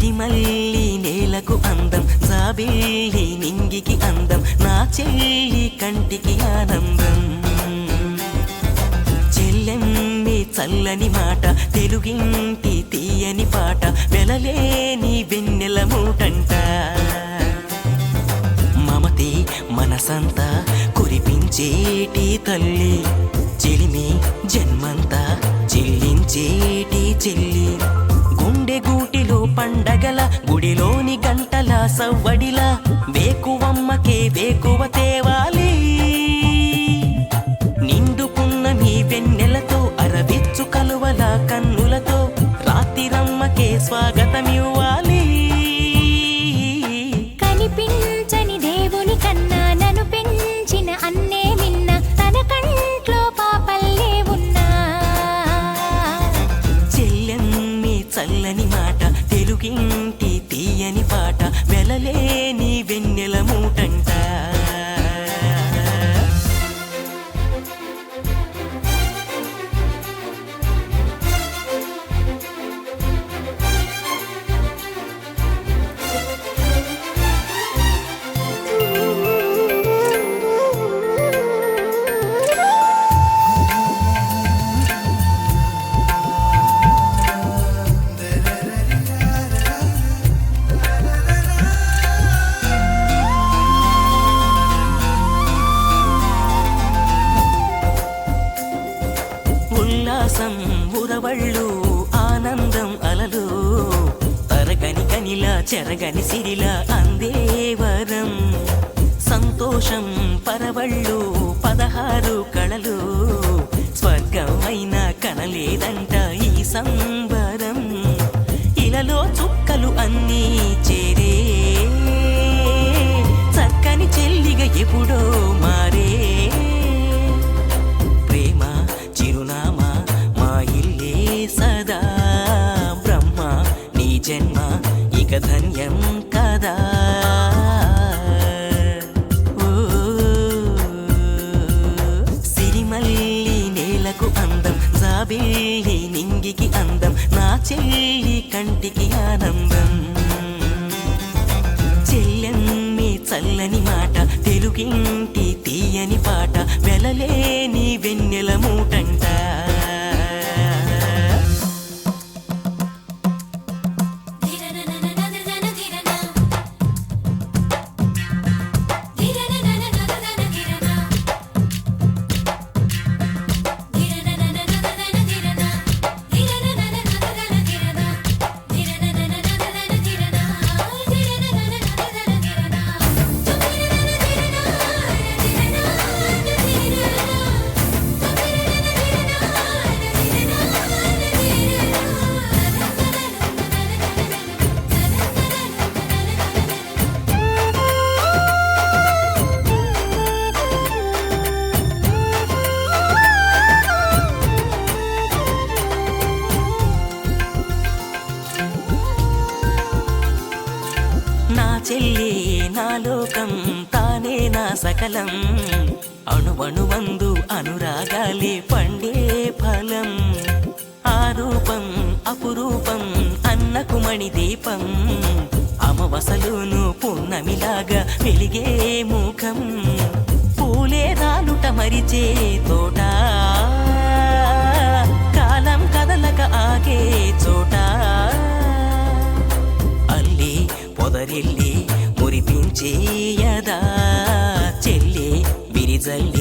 సిరిమల్లి నేలకు అందం, జాబిల్లి నింగికి అందం, నా చెల్లి కంటికి ఆనందం. చెల్లెమ్మి చల్లని మాట, తెలుగింటి తీయని పాట, వెలలేని వెన్నెల మూటంట. మమతే మనసంతా కురిపించేటి తల్లి, చెలిమి జన్మంతా చెల్లించేటి చెల్లి. గుండె గూటిలో పండగల, గుడిలోని గంటల సవ్వడిల, వేకువమ్మకే వేకువ తేవాలి. నిండుకున్న మీ వెన్నెలతో, అరవిచ్చు కలువల కన్నులతో, రాత్రిరమ్మకే స్వాగతమివ్వాలి. కనిపించని దేవుని కన్నా నన్ను పెంచిన అన్నే మిన్న, తన కంట్లో పాపల్లే ఉన్నా. చెల్లెమ్మి చల్లని మాట, తెలుగింటి తీయని పాట, వెలలేని వెన్నెల మూటంట. ఉల్లాసం ఉరవళ్ళు, ఆనందం అలలు, తరగని కనిలా చెరగని సిరిలా అందేవరం. సంతోషం పరవళ్ళు, 16 కళలు, స్వర్గమైన కనలేదంట ఈ సంబరం. ఇలలో చుక్కలు అన్నీ చేరే, చక్కని చెల్లిగా ఎప్పుడో మారే. ప్రేమ చిరునామా మా ఇల్లే సదా, బ్రహ్మ నీ జన్మ ఇక ధన్యం కదా. ఓ సిరిమల్లి నేలకు అందం, జాబిల్లి నింగికి అందం, నా చెల్లి కంటికి ఆనందం. చెల్లెమ్మి చల్లని మాట, తెలుగింటి తీయని పాట, వెలలేని వెన్నెల మూటంట. నా చెల్లి నా లోకం, తానే నా సకలం, అణువణువందు అనురాగాలే పండే ఫలం. ఆ రూపం అపురూపం, అన్నకు మణి దీపం, అమవసలోను పున్నమిలాగా వెలిగే ముఖం. పూలే రాలుట మరిచే తోట, కాలం కదలక ఆగే చోట. అల్లి పొదరిల్లి మురిపించేయదా చెల్లి, విరిజల్లి